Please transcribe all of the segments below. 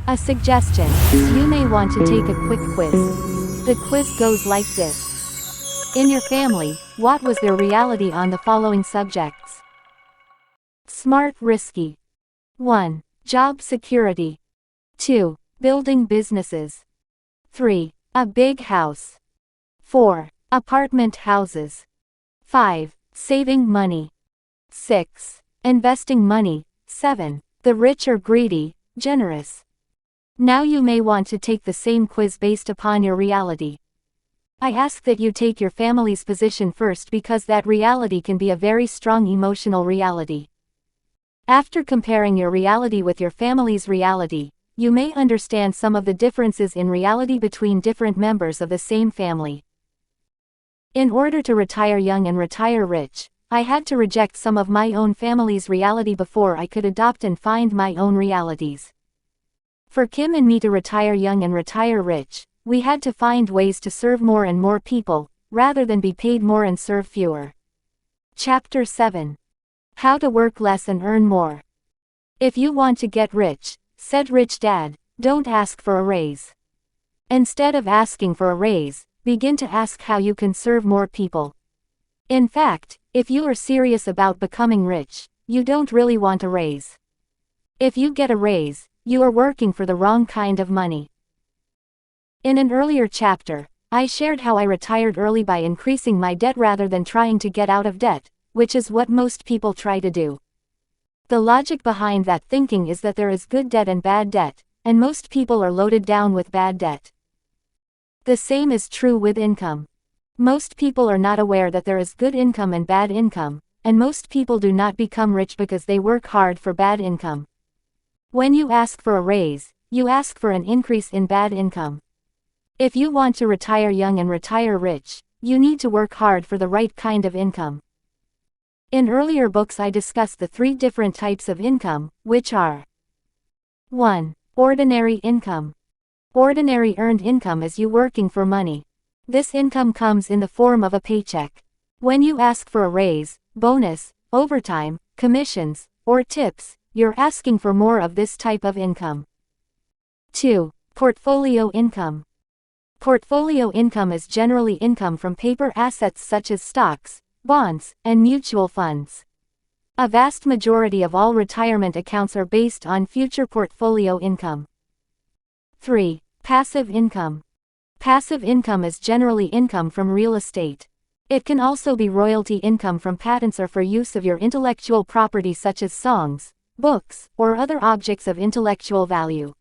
A suggestion: you may want to take a quick quiz. The quiz goes like this. In your family, what was their reality on the following subjects? Smart risky. 1. Job security. 2. Building businesses. 3. A big house. 4. Apartment houses. 5. Saving money. 6. Investing money. 7. The rich are greedy, generous. Now you may want to take the same quiz based upon your reality. I ask that you take your family's position first because that reality can be a very strong emotional reality. After comparing your reality with your family's reality, you may understand some of the differences in reality between different members of the same family. In order to retire young and retire rich, I had to reject some of my own family's reality before I could adopt and find my own realities. For Kim and me to retire young and retire rich, we had to find ways to serve more and more people, rather than be paid more and serve fewer. Chapter 7. How to work less and earn more. If you want to get rich, said Rich Dad, don't ask for a raise. Instead of asking for a raise, begin to ask how you can serve more people. In fact, if you are serious about becoming rich, you don't really want a raise. If you get a raise, you are working for the wrong kind of money. In an earlier chapter, I shared how I retired early by increasing my debt rather than trying to get out of debt, which is what most people try to do. The logic behind that thinking is that there is good debt and bad debt, and most people are loaded down with bad debt. The same is true with income. Most people are not aware that there is good income and bad income, and most people do not become rich because they work hard for bad income. When you ask for a raise, you ask for an increase in bad income. If you want to retire young and retire rich, you need to work hard for the right kind of income. In earlier books I discussed the 3 different types of income, which are 1. Ordinary income. Ordinary earned income is you working for money. This income comes in the form of a paycheck. When you ask for a raise, bonus, overtime, commissions, or tips, you're asking for more of this type of income. 2. Portfolio income. Portfolio income is generally income from paper assets such as stocks, bonds, and mutual funds. A vast majority of all retirement accounts are based on future portfolio income. 3. Passive income. Passive income is generally income from real estate. It can also be royalty income from patents or for use of your intellectual property such as songs, books, or other objects of intellectual value.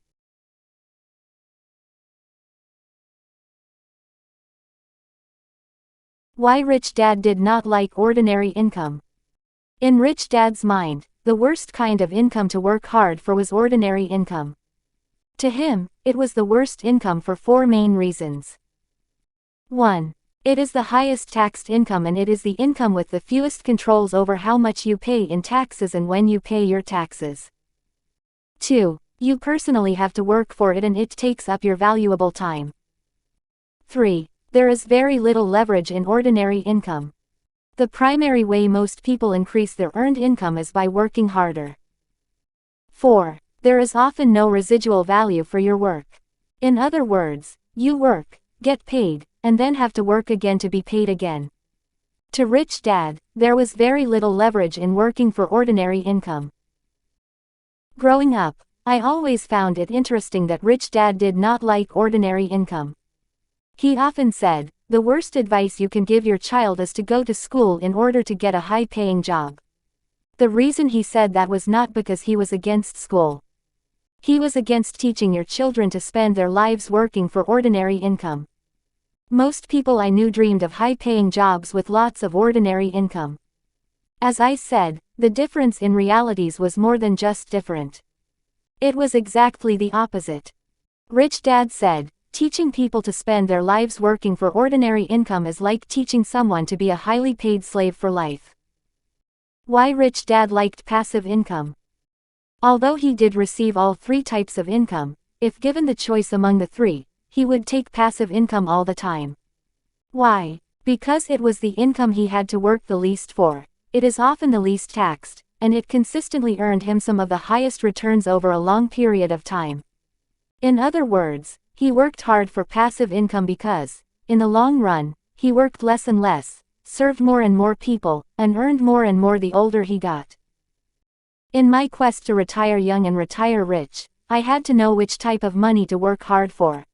Why Rich Dad did not like ordinary income. In Rich Dad's mind, the worst kind of income to work hard for was ordinary income. To him, it was the worst income for 4 main reasons. 1. It is the highest taxed income and it is the income with the fewest controls over how much you pay in taxes and when you pay your taxes. 2. You personally have to work for it and it takes up your valuable time. 3. There is very little leverage in ordinary income. The primary way most people increase their earned income is by working harder. 4. There is often no residual value for your work. In other words, you work, get paid, and then have to work again to be paid again. To Rich Dad, there was very little leverage in working for ordinary income. Growing up, I always found it interesting that Rich Dad did not like ordinary income. He often said, the worst advice you can give your child is to go to school in order to get a high-paying job. The reason he said that was not because he was against school. He was against teaching your children to spend their lives working for ordinary income. Most people I knew dreamed of high-paying jobs with lots of ordinary income. As I said, the difference in realities was more than just different. It was exactly the opposite. Rich Dad said, teaching people to spend their lives working for ordinary income is like teaching someone to be a highly paid slave for life. Why Rich Dad liked passive income. Although he did receive all 3 types of income, if given the choice among the 3, he would take passive income all the time. Why? Because it was the income he had to work the least for, it is often the least taxed, and it consistently earned him some of the highest returns over a long period of time. In other words, he worked hard for passive income because, in the long run, he worked less and less, served more and more people, and earned more and more the older he got. In my quest to retire young and retire rich, I had to know which type of money to work hard for.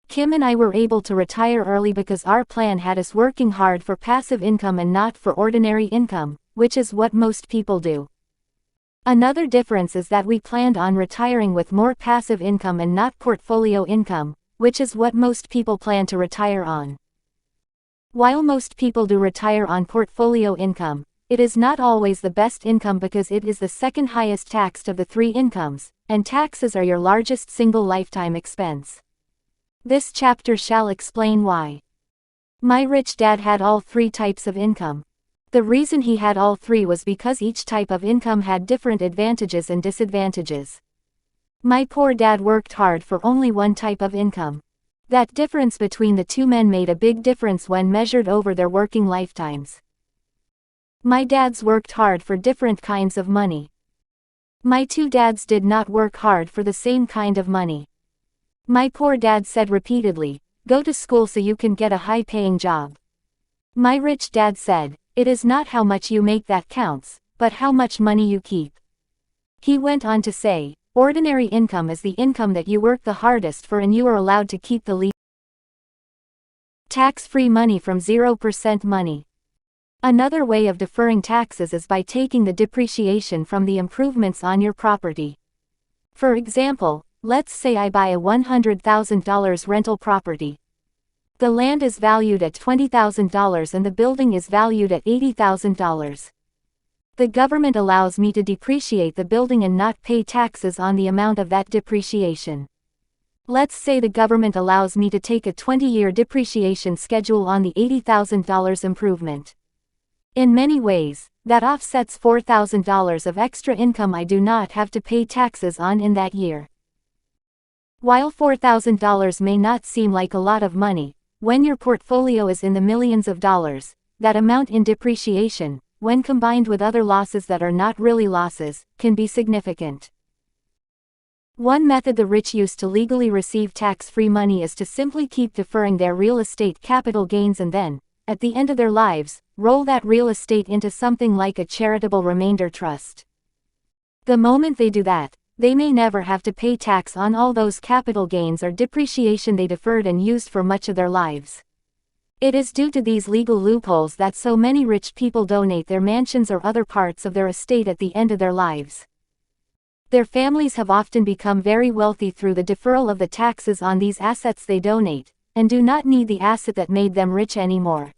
Kim and I were able to retire early because our plan had us working hard for passive income and not for ordinary income, which is what most people do. Another difference is that we planned on retiring with more passive income and not portfolio income, which is what most people plan to retire on. While most people do retire on portfolio income, it is not always the best income because it is the second highest taxed of the three incomes, and taxes are your largest single lifetime expense. This chapter shall explain why. My rich dad had all three types of income. The reason he had all three was because each type of income had different advantages and disadvantages. My poor dad worked hard for only one type of income. That difference between the two men made a big difference when measured over their working lifetimes. My dads worked hard for different kinds of money. My two dads did not work hard for the same kind of money. My poor dad said repeatedly, "Go to school so you can get a high-paying job." My rich dad said, "It is not how much you make that counts, but how much money you keep." He went on to say, "Ordinary income is the income that you work the hardest for and you are allowed to keep the least. Tax-free money from 0% money. Another way of deferring taxes is by taking the depreciation from the improvements on your property. For example, let's say I buy a $100,000 rental property. The land is valued at $20,000 and the building is valued at $80,000. The government allows me to depreciate the building and not pay taxes on the amount of that depreciation. Let's say the government allows me to take a 20-year depreciation schedule on the $80,000 improvement. In many ways, that offsets $4,000 of extra income I do not have to pay taxes on in that year. While $4,000 may not seem like a lot of money, when your portfolio is in the millions of dollars, that amount in depreciation, when combined with other losses that are not really losses, can be significant. One method the rich use to legally receive tax-free money is to simply keep deferring their real estate capital gains and then, at the end of their lives, roll that real estate into something like a charitable remainder trust. The moment they do that, they may never have to pay tax on all those capital gains or depreciation they deferred and used for much of their lives. It is due to these legal loopholes that so many rich people donate their mansions or other parts of their estate at the end of their lives. Their families have often become very wealthy through the deferral of the taxes on these assets they donate, and do not need the asset that made them rich anymore.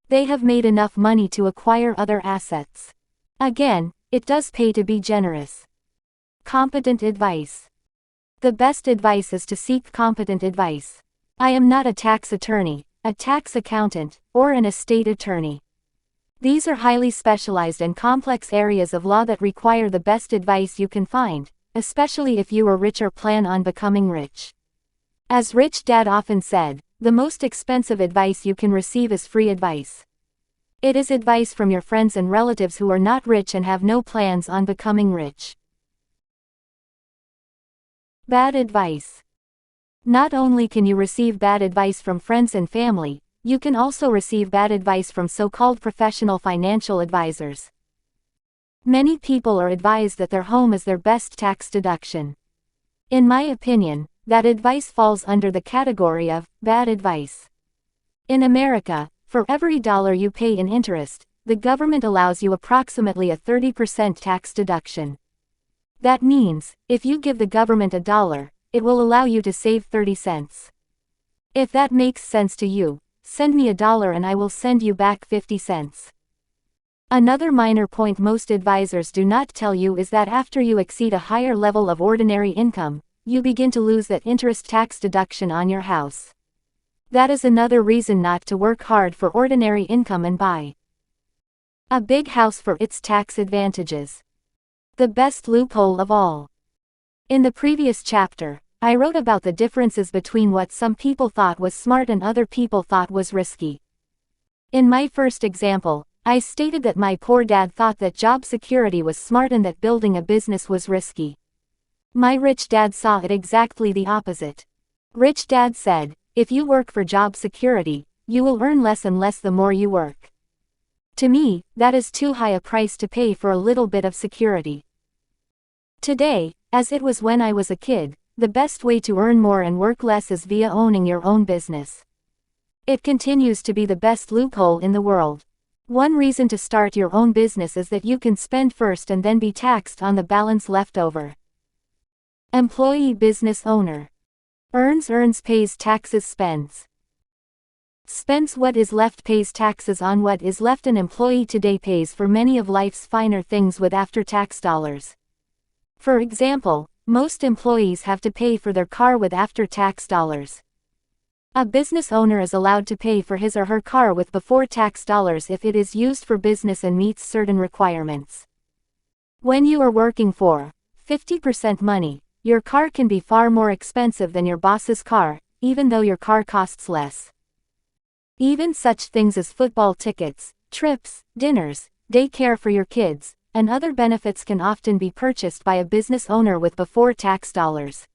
They have made enough money to acquire other assets. Again, it does pay to be generous. Competent advice. The best advice is to seek competent advice. I am not a tax attorney, a tax accountant, or an estate attorney. These are highly specialized and complex areas of law that require the best advice you can find, especially if you are rich or plan on becoming rich. As Rich Dad often said, the most expensive advice you can receive is free advice. It is advice from your friends and relatives who are not rich and have no plans on becoming rich. Bad advice. Not only can you receive bad advice from friends and family, you can also receive bad advice from so-called professional financial advisors. Many people are advised that their home is their best tax deduction. In my opinion, that advice falls under the category of bad advice. In America, for every dollar you pay in interest, the government allows you approximately a 30% tax deduction. That means, if you give the government $1, it will allow you to save 30 cents. If that makes sense to you, send me $1 and I will send you back 50 cents. Another minor point most advisors do not tell you is that after you exceed a higher level of ordinary income, you begin to lose that interest tax deduction on your house. That is another reason not to work hard for ordinary income and buy a big house for its tax advantages. The best loophole of all. In the previous chapter, I wrote about the differences between what some people thought was smart and other people thought was risky. In my first example, I stated that my poor dad thought that job security was smart and that building a business was risky. My rich dad saw it exactly the opposite. Rich dad said, if you work for job security, you will earn less and less the more you work. To me, that is too high a price to pay for a little bit of security. Today, as it was when I was a kid, the best way to earn more and work less is via owning your own business. It continues to be the best loophole in the world. One reason to start your own business is that you can spend first and then be taxed on the balance left over. Employee business owner. Earns pays taxes spends. Spends what is left pays taxes on what is left. An employee today pays for many of life's finer things with after-tax dollars. For example, most employees have to pay for their car with after-tax dollars. A business owner is allowed to pay for his or her car with before-tax dollars if it is used for business and meets certain requirements. When you are working for 50% money, your car can be far more expensive than your boss's car, even though your car costs less. Even such things as football tickets, trips, dinners, daycare for your kids, and other benefits can often be purchased by a business owner with before-tax dollars.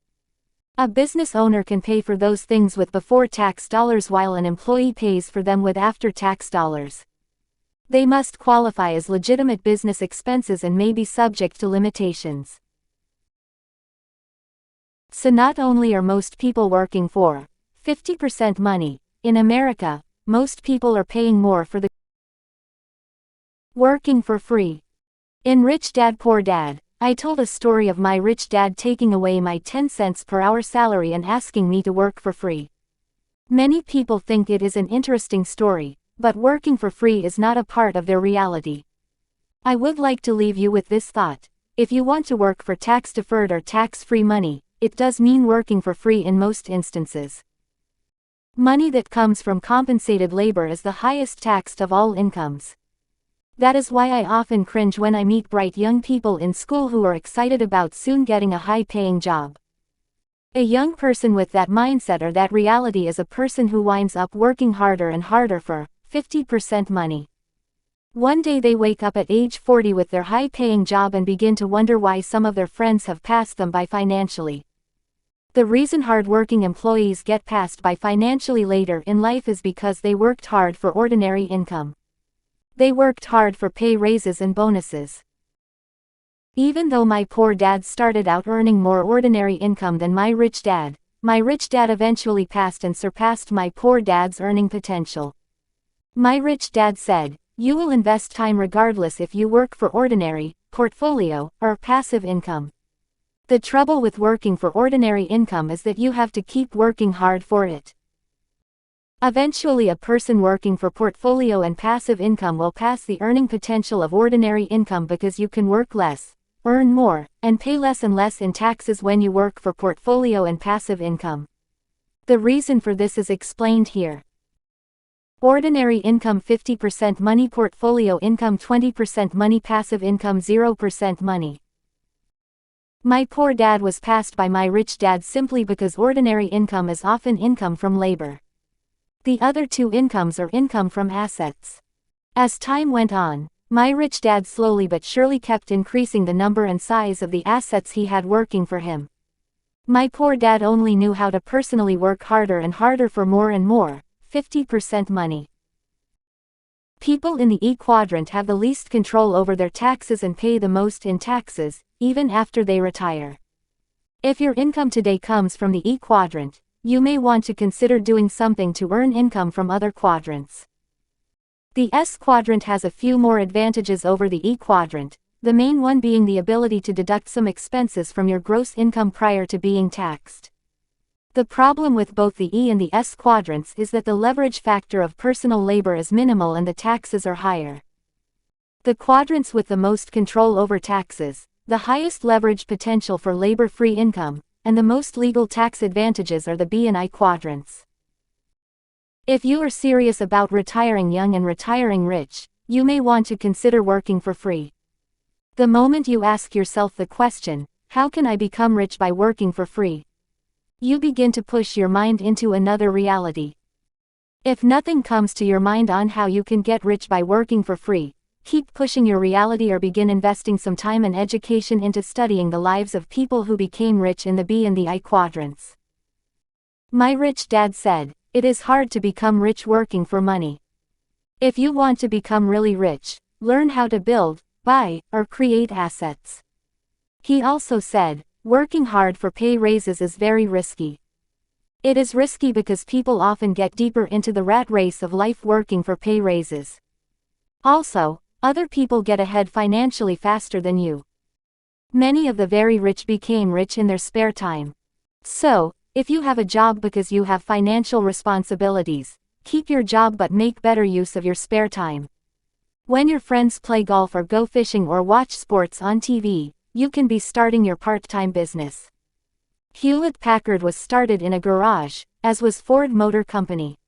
A business owner can pay for those things with before-tax dollars while an employee pays for them with after-tax dollars. They must qualify as legitimate business expenses and may be subject to limitations. So not only are most people working for 50% money, in America, most people are paying more for the working for free. In Rich Dad Poor Dad, I told a story of my rich dad taking away my 10 cents per hour salary and asking me to work for free. Many people think it is an interesting story, but working for free is not a part of their reality. I would like to leave you with this thought: if you want to work for tax-deferred or tax-free money, it does mean working for free in most instances. Money that comes from compensated labor is the highest taxed of all incomes. That is why I often cringe when I meet bright young people in school who are excited about soon getting a high-paying job. A young person with that mindset or that reality is a person who winds up working harder and harder for 50% money. One day they wake up at age 40 with their high-paying job and begin to wonder why some of their friends have passed them by financially. The reason hard-working employees get passed by financially later in life is because they worked hard for ordinary income. They worked hard for pay raises and bonuses. Even though my poor dad started out earning more ordinary income than my rich dad eventually passed and surpassed my poor dad's earning potential. My rich dad said, "You will invest time regardless if you work for ordinary, portfolio, or passive income. The trouble with working for ordinary income is that you have to keep working hard for it. Eventually a person working for portfolio and passive income will pass the earning potential of ordinary income because you can work less, earn more, and pay less and less in taxes when you work for portfolio and passive income. The reason for this is explained here. Ordinary income 50% money, portfolio income 20% money, passive income 0% money. My poor dad was passed by my rich dad simply because ordinary income is often income from labor. The other two incomes are income from assets. As time went on, my rich dad slowly but surely kept increasing the number and size of the assets he had working for him. My poor dad only knew how to personally work harder and harder for more and more, 50% money. People in the E quadrant have the least control over their taxes and pay the most in taxes, even after they retire. If your income today comes from the E quadrant, you may want to consider doing something to earn income from other quadrants. The S quadrant has a few more advantages over the E quadrant, the main one being the ability to deduct some expenses from your gross income prior to being taxed. The problem with both the E and the S quadrants is that the leverage factor of personal labor is minimal and the taxes are higher. The quadrants with the most control over taxes, the highest leverage potential for labor-free income, and the most legal tax advantages are the B and I quadrants. If you are serious about retiring young and retiring rich, you may want to consider working for free. The moment you ask yourself the question, how can I become rich by working for free? You begin to push your mind into another reality. If nothing comes to your mind on how you can get rich by working for free, Keep pushing your reality or begin investing some time and education into studying the lives of people who became rich in the B and the I quadrants. My rich dad said, "It is hard to become rich working for money. If you want to become really rich, learn how to build, buy, or create assets." He also said, "Working hard for pay raises is very risky. It is risky because people often get deeper into the rat race of life working for pay raises. Also, other people get ahead financially faster than you. Many of the very rich became rich in their spare time. So, if you have a job because you have financial responsibilities, keep your job but make better use of your spare time. When your friends play golf or go fishing or watch sports on TV, you can be starting your part-time business." Hewlett-Packard was started in a garage, as was Ford Motor Company.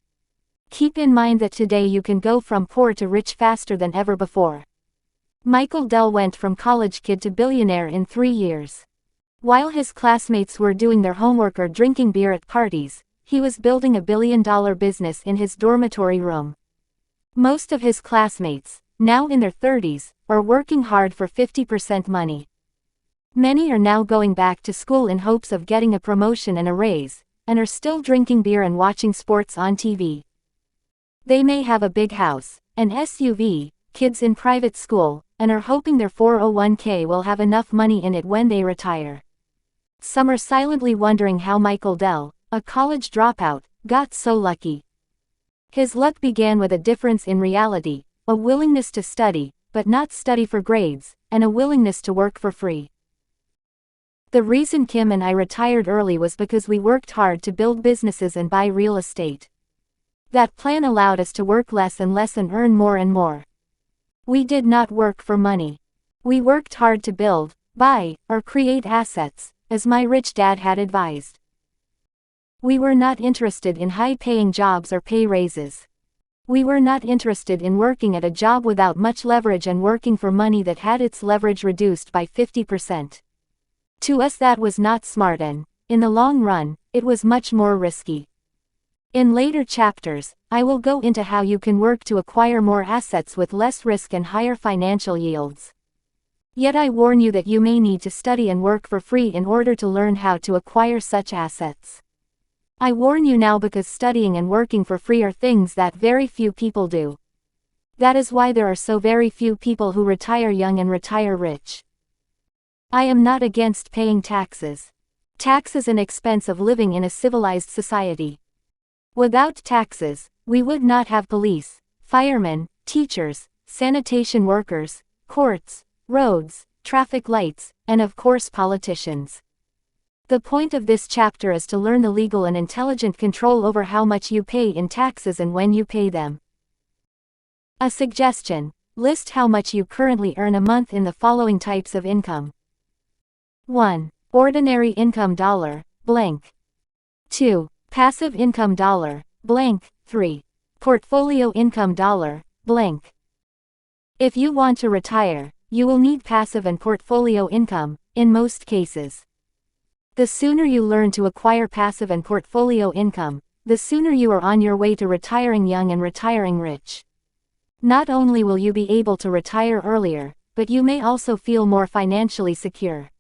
Keep in mind that today you can go from poor to rich faster than ever before. Michael Dell went from college kid to billionaire in 3 years. While his classmates were doing their homework or drinking beer at parties, he was building a billion-dollar business in his dormitory room. Most of his classmates, now in their 30s, are working hard for 50% money. Many are now going back to school in hopes of getting a promotion and a raise, and are still drinking beer and watching sports on TV. They may have a big house, an SUV, kids in private school, and are hoping their 401k will have enough money in it when they retire. Some are silently wondering how Michael Dell, a college dropout, got so lucky. His luck began with a difference in reality, a willingness to study, but not study for grades, and a willingness to work for free. The reason Kim and I retired early was because we worked hard to build businesses and buy real estate. That plan allowed us to work less and less and earn more and more. We did not work for money. We worked hard to build, buy, or create assets, as my rich dad had advised. We were not interested in high-paying jobs or pay raises. We were not interested in working at a job without much leverage and working for money that had its leverage reduced by 50%. To us that was not smart and, in the long run, it was much more risky. In later chapters, I will go into how you can work to acquire more assets with less risk and higher financial yields. Yet I warn you that you may need to study and work for free in order to learn how to acquire such assets. I warn you now because studying and working for free are things that very few people do. That is why there are so very few people who retire young and retire rich. I am not against paying taxes. Tax is an expense of living in a civilized society. Without taxes, we would not have police, firemen, teachers, sanitation workers, courts, roads, traffic lights, and of course politicians. The point of this chapter is to learn the legal and intelligent control over how much you pay in taxes and when you pay them. A suggestion: list how much you currently earn a month in the following types of income. 1. Ordinary income dollar, blank. 2. Passive income dollar, blank. 3. Portfolio income dollar, blank. If you want to retire, you will need passive and portfolio income, in most cases. The sooner you learn to acquire passive and portfolio income, the sooner you are on your way to retiring young and retiring rich. Not only will you be able to retire earlier, but you may also feel more financially secure.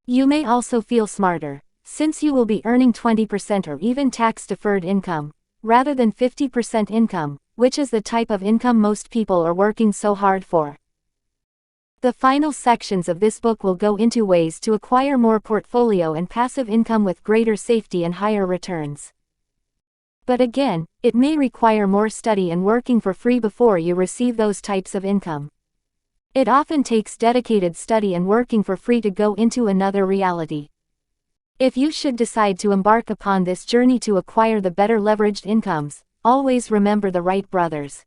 You may also feel smarter, since you will be earning 20% or even tax-deferred income, rather than 50% income, which is the type of income most people are working so hard for. The final sections of this book will go into ways to acquire more portfolio and passive income with greater safety and higher returns. But again, it may require more study and working for free before you receive those types of income. It often takes dedicated study and working for free to go into another reality. If you should decide to embark upon this journey to acquire the better leveraged incomes, always remember the Wright brothers.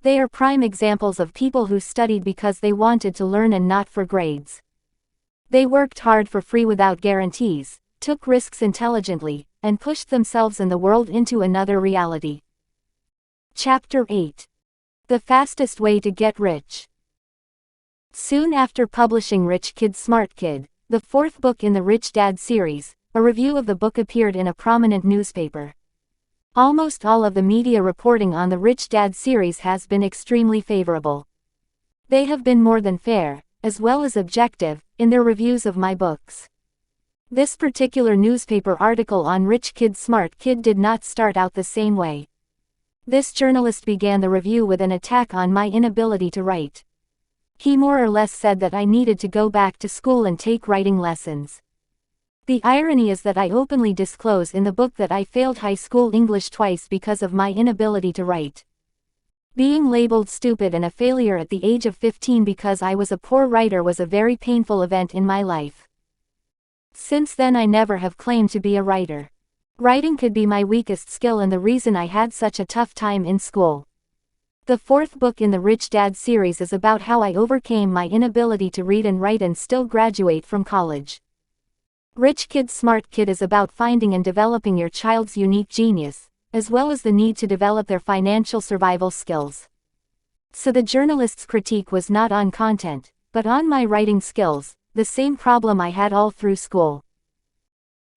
They are prime examples of people who studied because they wanted to learn and not for grades. They worked hard for free without guarantees, took risks intelligently, and pushed themselves and the world into another reality. Chapter 8. The Fastest Way to Get Rich. Soon after publishing Rich Kid Smart Kid, the fourth book in the Rich Dad series, a review of the book appeared in a prominent newspaper. Almost all of the media reporting on the Rich Dad series has been extremely favorable. They have been more than fair, as well as objective, in their reviews of my books. This particular newspaper article on Rich Kid Smart Kid did not start out the same way. This journalist began the review with an attack on my inability to write. He more or less said that I needed to go back to school and take writing lessons. The irony is that I openly disclose in the book that I failed high school English twice because of my inability to write. Being labeled stupid and a failure at the age of 15 because I was a poor writer was a very painful event in my life. Since then I never have claimed to be a writer. Writing could be my weakest skill and the reason I had such a tough time in school. The fourth book in the Rich Dad series is about how I overcame my inability to read and write and still graduate from college. Rich Kid Smart Kid is about finding and developing your child's unique genius, as well as the need to develop their financial survival skills. So the journalist's critique was not on content, but on my writing skills, the same problem I had all through school.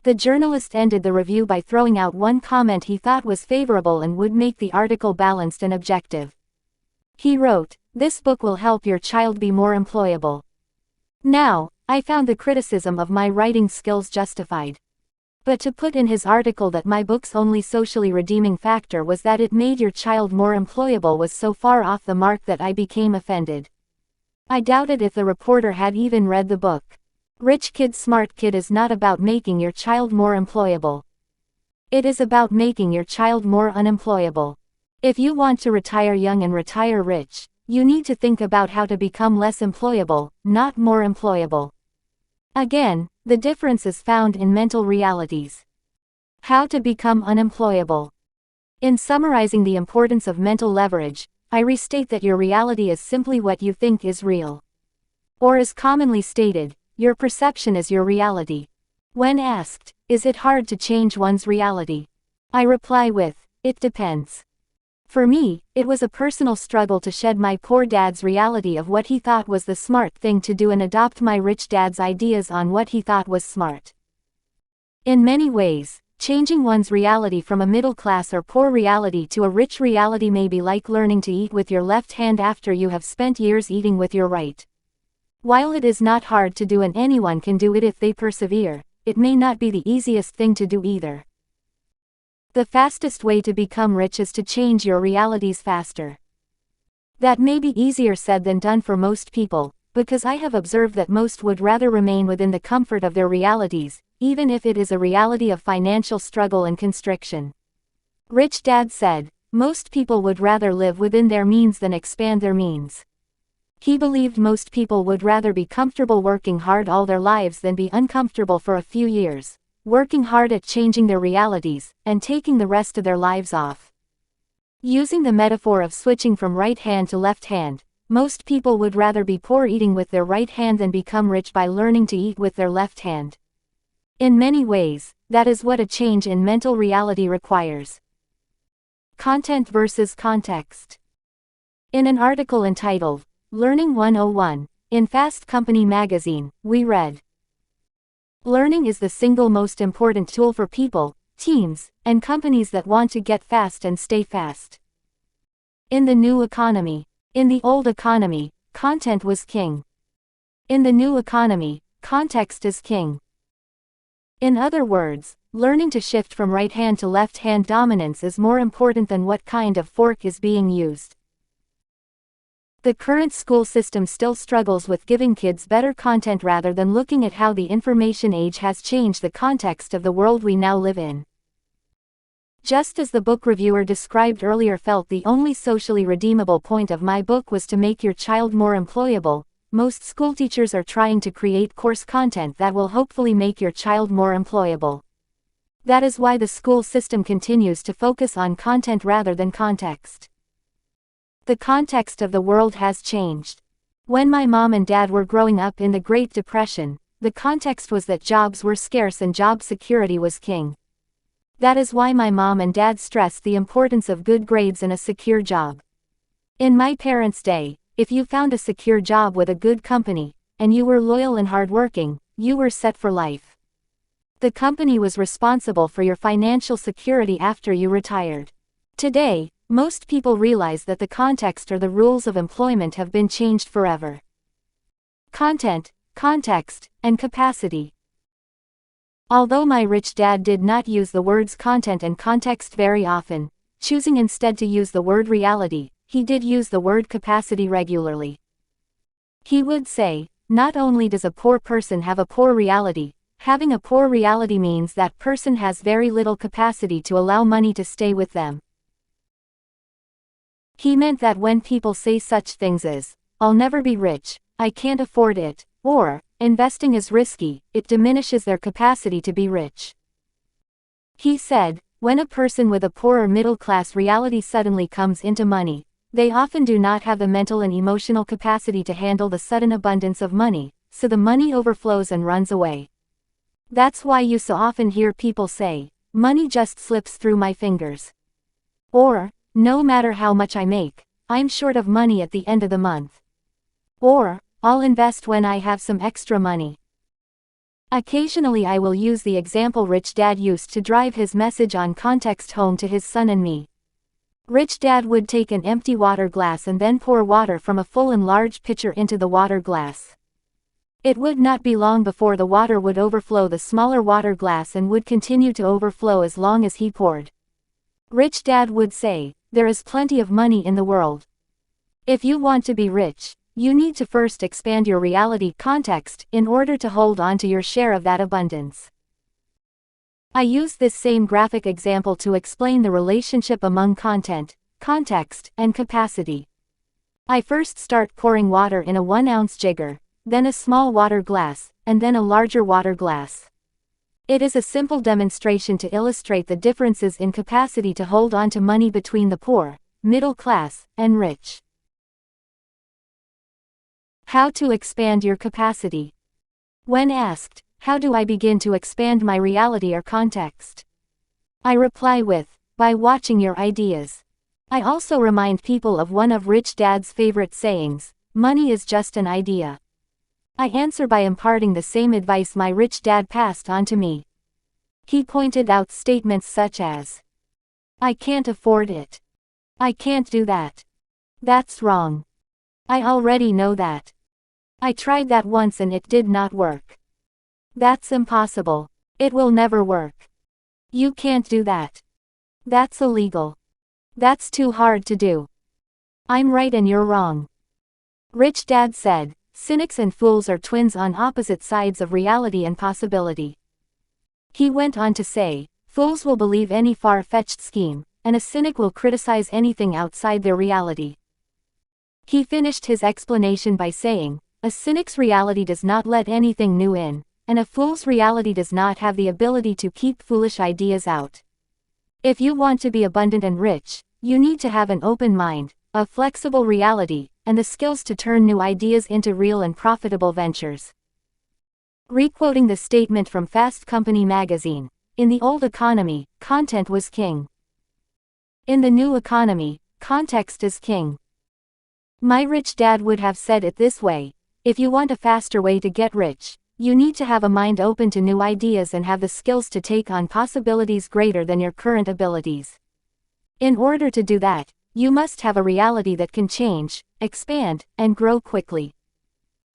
The journalist ended the review by throwing out one comment he thought was favorable and would make the article balanced and objective. He wrote, "This book will help your child be more employable." Now, I found the criticism of my writing skills justified. But to put in his article that my book's only socially redeeming factor was that it made your child more employable was so far off the mark that I became offended. I doubted if the reporter had even read the book. Rich Kid Smart Kid is not about making your child more employable. It is about making your child more unemployable. If you want to retire young and retire rich, you need to think about how to become less employable, not more employable. Again, the difference is found in mental realities. How to become unemployable. In summarizing the importance of mental leverage, I restate that your reality is simply what you think is real. Or as commonly stated, your perception is your reality. When asked, is it hard to change one's reality? I reply with, it depends. For me, it was a personal struggle to shed my poor dad's reality of what he thought was the smart thing to do and adopt my rich dad's ideas on what he thought was smart. In many ways, changing one's reality from a middle class or poor reality to a rich reality may be like learning to eat with your left hand after you have spent years eating with your right. While it is not hard to do and anyone can do it if they persevere, it may not be the easiest thing to do either. The fastest way to become rich is to change your realities faster. That may be easier said than done for most people, because I have observed that most would rather remain within the comfort of their realities, even if it is a reality of financial struggle and constriction. Rich Dad said, most people would rather live within their means than expand their means. He believed most people would rather be comfortable working hard all their lives than be uncomfortable for a few years, working hard at changing their realities, and taking the rest of their lives off. Using the metaphor of switching from right hand to left hand, most people would rather be poor eating with their right hand than become rich by learning to eat with their left hand. In many ways, that is what a change in mental reality requires. Content versus context. In an article entitled, Learning 101, in Fast Company magazine, we read, "Learning is the single most important tool for people, teams, and companies that want to get fast and stay fast. In the new economy. In the old economy, content was king. In the new economy, context is king." In other words, learning to shift from right hand to left hand dominance is more important than what kind of fork is being used. The current school system still struggles with giving kids better content rather than looking at how the information age has changed the context of the world we now live in. Just as the book reviewer described earlier felt the only socially redeemable point of my book was to make your child more employable, most schoolteachers are trying to create course content that will hopefully make your child more employable. That is why the school system continues to focus on content rather than context. The context of the world has changed. When my mom and dad were growing up in the Great Depression, the context was that jobs were scarce and job security was king. That is why my mom and dad stressed the importance of good grades and a secure job. In my parents' day, if you found a secure job with a good company, and you were loyal and hardworking, you were set for life. The company was responsible for your financial security after you retired. Today, most people realize that the context or the rules of employment have been changed forever. Content, context, and capacity. Although my rich dad did not use the words content and context very often, choosing instead to use the word reality, he did use the word capacity regularly. He would say, not only does a poor person have a poor reality, having a poor reality means that person has very little capacity to allow money to stay with them. He meant that when people say such things as, I'll never be rich, I can't afford it, or, investing is risky, it diminishes their capacity to be rich. He said, when a person with a poor or middle-class reality suddenly comes into money, they often do not have the mental and emotional capacity to handle the sudden abundance of money, so the money overflows and runs away. That's why you so often hear people say, money just slips through my fingers. Or, no matter how much I make, I'm short of money at the end of the month. Or, I'll invest when I have some extra money. Occasionally I will use the example Rich Dad used to drive his message on context home to his son and me. Rich Dad would take an empty water glass and then pour water from a full and large pitcher into the water glass. It would not be long before the water would overflow the smaller water glass and would continue to overflow as long as he poured. Rich Dad would say, there is plenty of money in the world. If you want to be rich, you need to first expand your reality context in order to hold on to your share of that abundance. I use this same graphic example to explain the relationship among content, context, and capacity. I first start pouring water in a 1-ounce jigger, then a small water glass, and then a larger water glass. It is a simple demonstration to illustrate the differences in capacity to hold on to money between the poor, middle class, and rich. How to expand your capacity. When asked, how do I begin to expand my reality or context? I reply with, by watching your ideas. I also remind people of one of Rich Dad's favorite sayings, money is just an idea. I answer by imparting the same advice my rich dad passed on to me. He pointed out statements such as, I can't afford it. I can't do that. That's wrong. I already know that. I tried that once and it did not work. That's impossible. It will never work. You can't do that. That's illegal. That's too hard to do. I'm right and you're wrong. Rich Dad said, cynics and fools are twins on opposite sides of reality and possibility. He went on to say, fools will believe any far-fetched scheme, and a cynic will criticize anything outside their reality. He finished his explanation by saying, a cynic's reality does not let anything new in, and a fool's reality does not have the ability to keep foolish ideas out. If you want to be abundant and rich, you need to have an open mind, a flexible reality, and the skills to turn new ideas into real and profitable ventures. Requoting the statement from Fast Company magazine, in the old economy, content was king. In the new economy, context is king. My rich dad would have said it this way, if you want a faster way to get rich, you need to have a mind open to new ideas and have the skills to take on possibilities greater than your current abilities. In order to do that, you must have a reality that can change, expand, and grow quickly.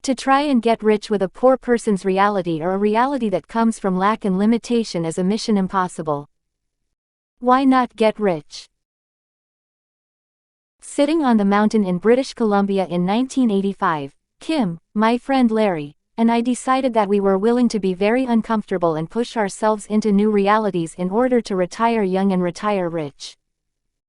To try and get rich with a poor person's reality or a reality that comes from lack and limitation is a mission impossible. Why not get rich? Sitting on the mountain in British Columbia in 1985, Kim, my friend Larry, and I decided that we were willing to be very uncomfortable and push ourselves into new realities in order to retire young and retire rich.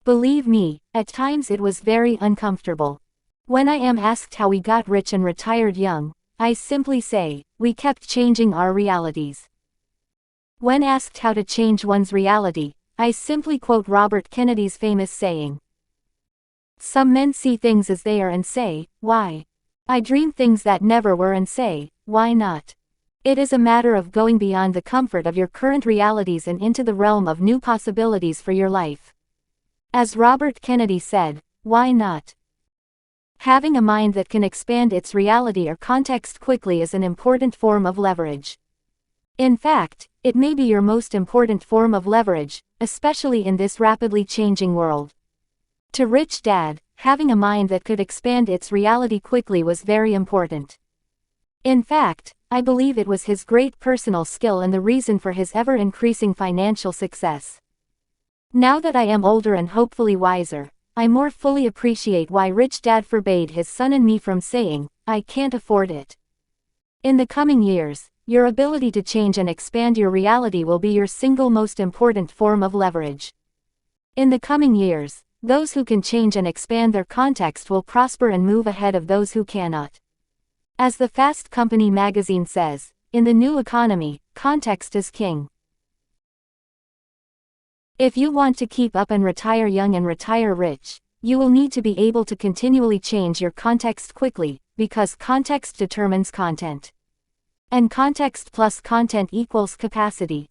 Believe me, at times it was very uncomfortable. When I am asked how we got rich and retired young, I simply say, we kept changing our realities. When asked how to change one's reality, I simply quote Robert Kennedy's famous saying. Some men see things as they are and say, why? I dream things that never were and say, why not? It is a matter of going beyond the comfort of your current realities and into the realm of new possibilities for your life. As Robert Kennedy said, why not? Having a mind that can expand its reality or context quickly is an important form of leverage. In fact, it may be your most important form of leverage, especially in this rapidly changing world. To Rich Dad, having a mind that could expand its reality quickly was very important. In fact, I believe it was his great personal skill and the reason for his ever-increasing financial success. Now that I am older and hopefully wiser, I more fully appreciate why Rich Dad forbade his son and me from saying, "I can't afford it." In the coming years, your ability to change and expand your reality will be your single most important form of leverage. In the coming years, those who can change and expand their context will prosper and move ahead of those who cannot. As the Fast Company magazine says, in the new economy, context is king. If you want to keep up and retire young and retire rich, you will need to be able to continually change your context quickly, because context determines content. And context plus content equals capacity.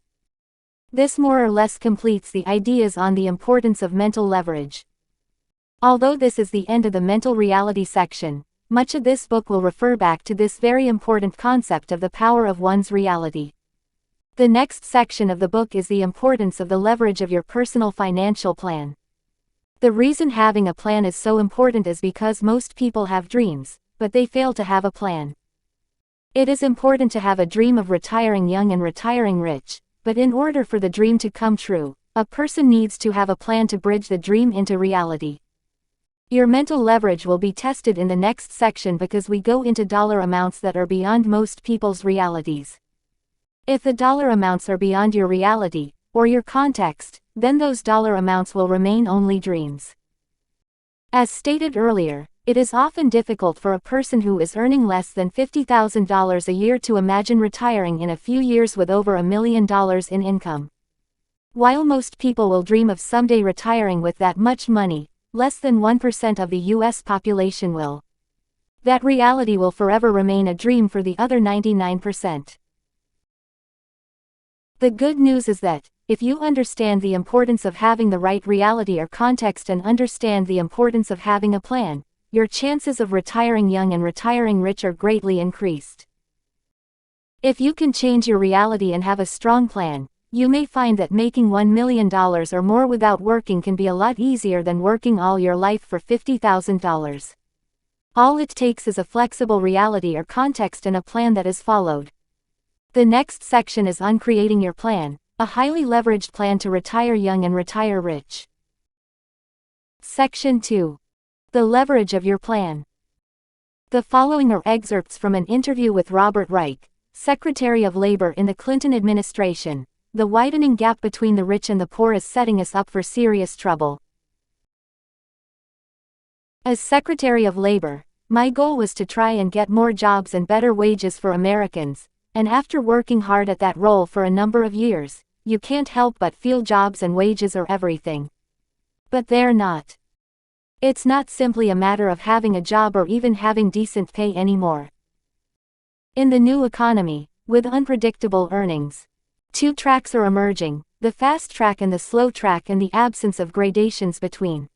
This more or less completes the ideas on the importance of mental leverage. Although this is the end of the mental reality section, much of this book will refer back to this very important concept of the power of one's reality. The next section of the book is the importance of the leverage of your personal financial plan. The reason having a plan is so important is because most people have dreams, but they fail to have a plan. It is important to have a dream of retiring young and retiring rich, but in order for the dream to come true, a person needs to have a plan to bridge the dream into reality. Your mental leverage will be tested in the next section because we go into dollar amounts that are beyond most people's realities. If the dollar amounts are beyond your reality, or your context, then those dollar amounts will remain only dreams. As stated earlier, it is often difficult for a person who is earning less than $50,000 a year to imagine retiring in a few years with over $1 million in income. While most people will dream of someday retiring with that much money, less than 1% of the US population will. That reality will forever remain a dream for the other 99%. The good news is that, if you understand the importance of having the right reality or context and understand the importance of having a plan, your chances of retiring young and retiring rich are greatly increased. If you can change your reality and have a strong plan, you may find that making $1 million or more without working can be a lot easier than working all your life for $50,000. All it takes is a flexible reality or context and a plan that is followed. The next section is on creating your plan, a highly leveraged plan to retire young and retire rich. Section 2. The leverage of your plan. The following are excerpts from an interview with Robert Reich, Secretary of Labor in the Clinton administration. The widening gap between the rich and the poor is setting us up for serious trouble. As Secretary of Labor, my goal was to try and get more jobs and better wages for Americans, and after working hard at that role for a number of years, you can't help but feel jobs and wages are everything. But they're not. It's not simply a matter of having a job or even having decent pay anymore. In the new economy, with unpredictable earnings, two tracks are emerging, the fast track and the slow track, and the absence of gradations between.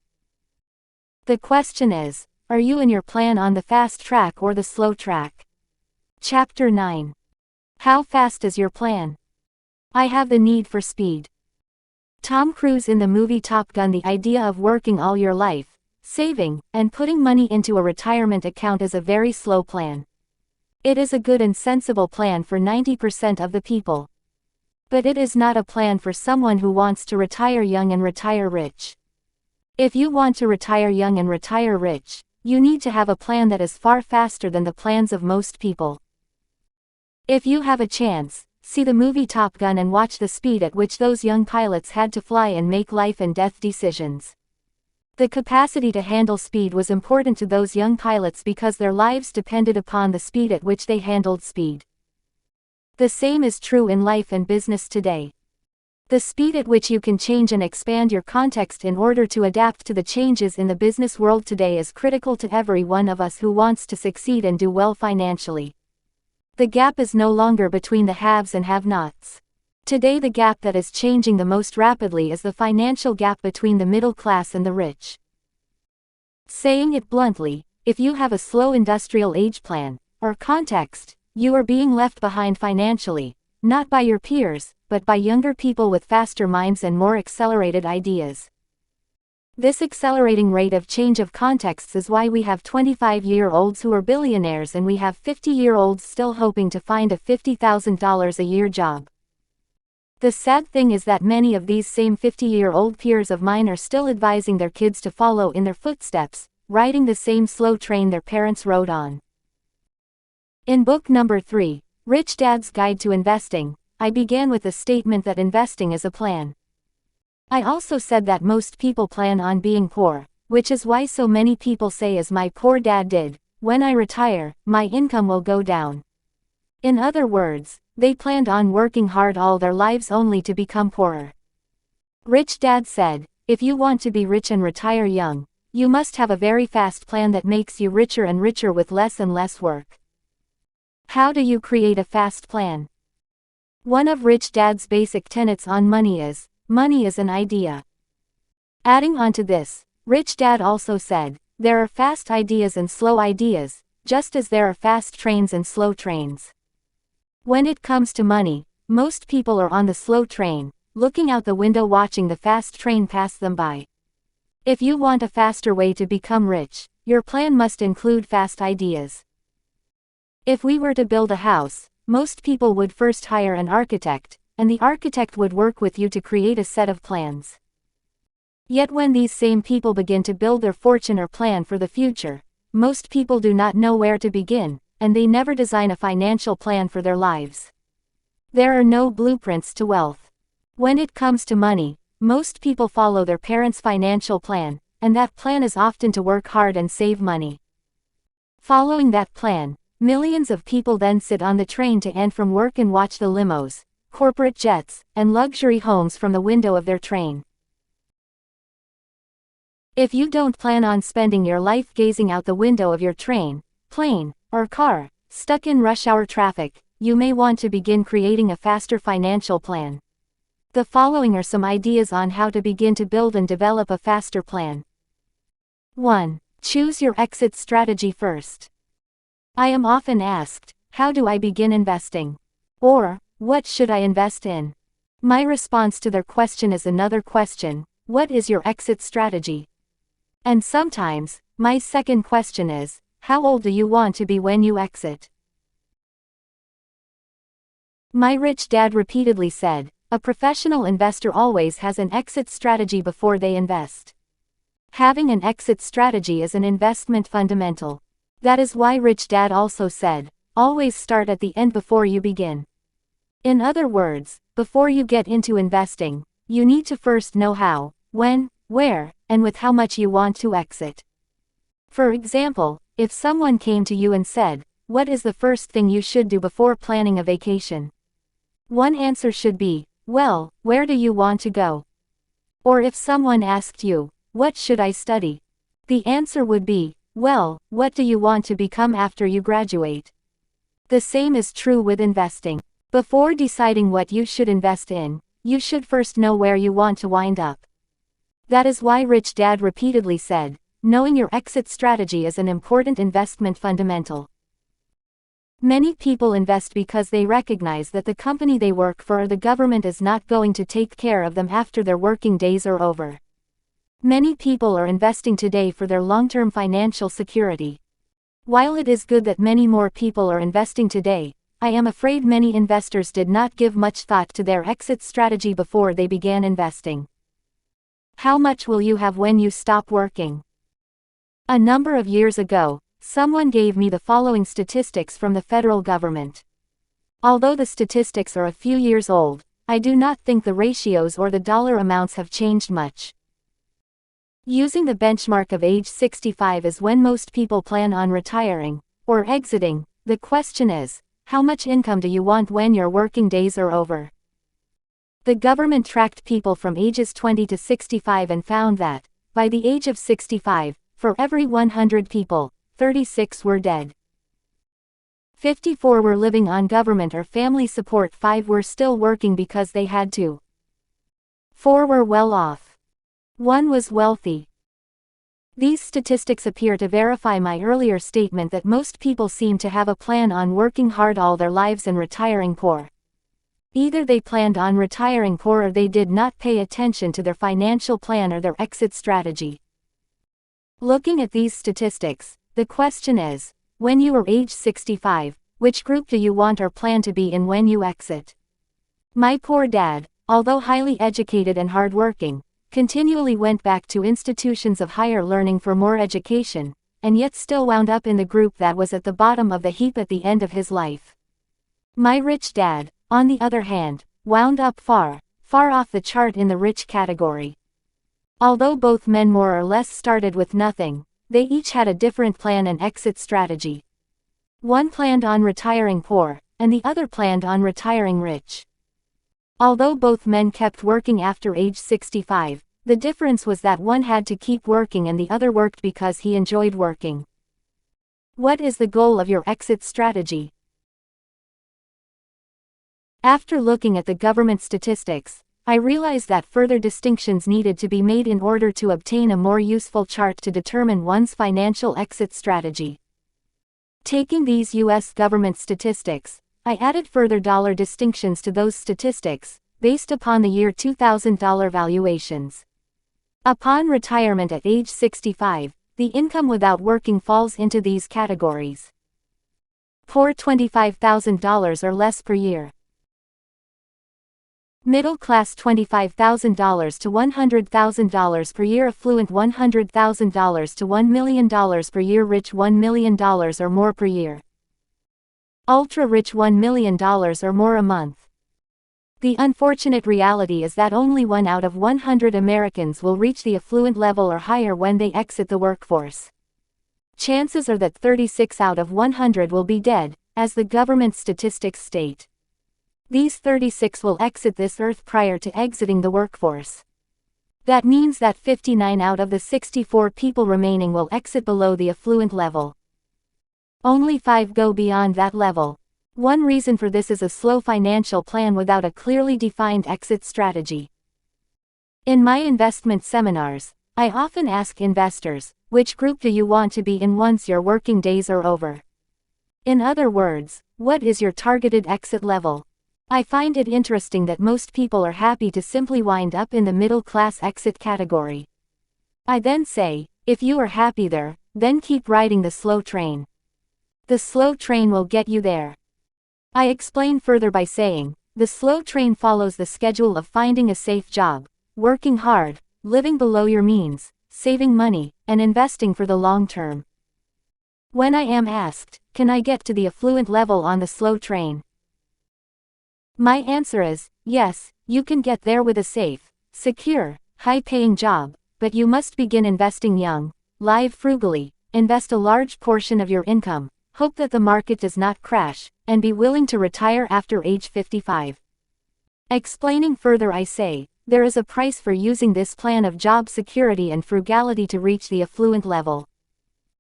The question is, are you in your plan on the fast track or the slow track? Chapter 9. How fast is your plan? I have the need for speed. Tom Cruise in the movie Top Gun. The idea of working all your life, saving, and putting money into a retirement account is a very slow plan. It is a good and sensible plan for 90% of the people. But it is not a plan for someone who wants to retire young and retire rich. If you want to retire young and retire rich, you need to have a plan that is far faster than the plans of most people. If you have a chance, see the movie Top Gun and watch the speed at which those young pilots had to fly and make life and death decisions. The capacity to handle speed was important to those young pilots because their lives depended upon the speed at which they handled speed. The same is true in life and business today. The speed at which you can change and expand your context in order to adapt to the changes in the business world today is critical to every one of us who wants to succeed and do well financially. The gap is no longer between the haves and have-nots. Today the gap that is changing the most rapidly is the financial gap between the middle class and the rich. Saying it bluntly, if you have a slow industrial age plan, or context, you are being left behind financially, not by your peers, but by younger people with faster minds and more accelerated ideas. This accelerating rate of change of contexts is why we have 25-year-olds who are billionaires and we have 50-year-olds still hoping to find a $50,000 a year job. The sad thing is that many of these same 50-year-old peers of mine are still advising their kids to follow in their footsteps, riding the same slow train their parents rode on. In book number 3, Rich Dad's Guide to Investing, I began with the statement that investing is a plan. I also said that most people plan on being poor, which is why so many people say, as my poor dad did, when I retire, my income will go down. In other words, they planned on working hard all their lives only to become poorer. Rich Dad said, if you want to be rich and retire young, you must have a very fast plan that makes you richer and richer with less and less work. How do you create a fast plan? One of Rich Dad's basic tenets on money is an idea. Adding on to this, Rich Dad also said, there are fast ideas and slow ideas, just as there are fast trains and slow trains. When it comes to money, most people are on the slow train, looking out the window watching the fast train pass them by. If you want a faster way to become rich, your plan must include fast ideas. If we were to build a house, most people would first hire an architect, and the architect would work with you to create a set of plans. Yet when these same people begin to build their fortune or plan for the future, most people do not know where to begin, and they never design a financial plan for their lives. There are no blueprints to wealth. When it comes to money, most people follow their parents' financial plan, and that plan is often to work hard and save money. Following that plan, millions of people then sit on the train to and from work and watch the limos, corporate jets, and luxury homes from the window of their train. If you don't plan on spending your life gazing out the window of your train, plane, or car, stuck in rush hour traffic, you may want to begin creating a faster financial plan. The following are some ideas on how to begin to build and develop a faster plan. 1. Choose your exit strategy first. I am often asked, how do I begin investing? Or, what should I invest in? My response to their question is another question, what is your exit strategy? And sometimes, my second question is, how old do you want to be when you exit? My rich dad repeatedly said, a professional investor always has an exit strategy before they invest. Having an exit strategy is an investment fundamental. That is why Rich Dad also said, always start at the end before you begin. In other words, before you get into investing, you need to first know how, when, where, and with how much you want to exit. For example, if someone came to you and said, what is the first thing you should do before planning a vacation? One answer should be, well, where do you want to go? Or if someone asked you, what should I study? The answer would be, well, what do you want to become after you graduate? The same is true with investing. Before deciding what you should invest in, you should first know where you want to wind up. That is why Rich Dad repeatedly said, knowing your exit strategy is an important investment fundamental. Many people invest because they recognize that the company they work for or the government is not going to take care of them after their working days are over. Many people are investing today for their long-term financial security. While it is good that many more people are investing today, I am afraid many investors did not give much thought to their exit strategy before they began investing. How much will you have when you stop working? A number of years ago, someone gave me the following statistics from the federal government. Although the statistics are a few years old, I do not think the ratios or the dollar amounts have changed much. Using the benchmark of age 65 is when most people plan on retiring, or exiting, the question is, how much income do you want when your working days are over? The government tracked people from ages 20 to 65 and found that, by the age of 65, for every 100 people, 36 were dead. 54 were living on government or family support, 5 were still working because they had to. 4 were well off. 1 was wealthy. These statistics appear to verify my earlier statement that most people seem to have a plan on working hard all their lives and retiring poor. Either they planned on retiring poor or they did not pay attention to their financial plan or their exit strategy. Looking at these statistics, the question is, when you are age 65, which group do you want or plan to be in when you exit? My poor dad, although highly educated and hardworking, continually went back to institutions of higher learning for more education, and yet still wound up in the group that was at the bottom of the heap at the end of his life. My rich dad, on the other hand, wound up far off the chart in the rich category. Although both men more or less started with nothing, they each had a different plan and exit strategy. One planned on retiring poor, and the other planned on retiring rich. Although both men kept working after age 65, the difference was that one had to keep working and the other worked because he enjoyed working. What is the goal of your exit strategy? After looking at the government statistics, I realized that further distinctions needed to be made in order to obtain a more useful chart to determine one's financial exit strategy. Taking these U.S. government statistics, I added further dollar distinctions to those statistics, based upon the year 2000 dollar valuations. Upon retirement at age 65, the income without working falls into these categories. Poor $25,000 or less per year. Middle class $25,000 to $100,000 per year. Affluent $100,000 to $1 million per year. Rich $1 million or more per year. Ultra rich $1 million or more a month. The unfortunate reality is that only 1 out of 100 Americans will reach the affluent level or higher when they exit the workforce. Chances are that 36 out of 100 will be dead, as the government statistics state. These 36 will exit this earth prior to exiting the workforce. That means that 59 out of the 64 people remaining will exit below the affluent level. Only 5 go beyond that level. One reason for this is a slow financial plan without a clearly defined exit strategy. In my investment seminars, I often ask investors, which group do you want to be in once your working days are over? In other words, what is your targeted exit level? I find it interesting that most people are happy to simply wind up in the middle class exit category. I then say, if you are happy there, then keep riding the slow train. The slow train will get you there. I explain further by saying, the slow train follows the schedule of finding a safe job, working hard, living below your means, saving money, and investing for the long term. When I am asked, can I get to the affluent level on the slow train? My answer is, yes, you can get there with a safe, secure, high-paying job, but you must begin investing young, live frugally, invest a large portion of your income, hope that the market does not crash, and be willing to retire after age 55. Explaining further, I say, there is a price for using this plan of job security and frugality to reach the affluent level.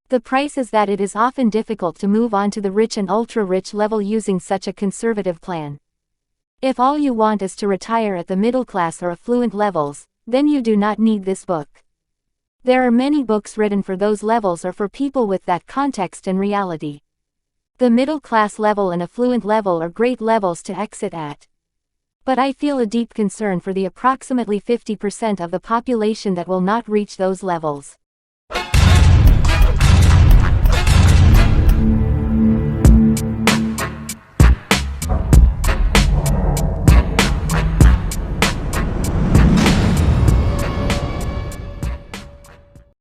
The price is that it is often difficult to move on to the rich and ultra-rich level using such a conservative plan. If all you want is to retire at the middle class or affluent levels, then you do not need this book. There are many books written for those levels or for people with that context and reality. The middle class level and affluent level are great levels to exit at. But I feel a deep concern for the approximately 50% of the population that will not reach those levels.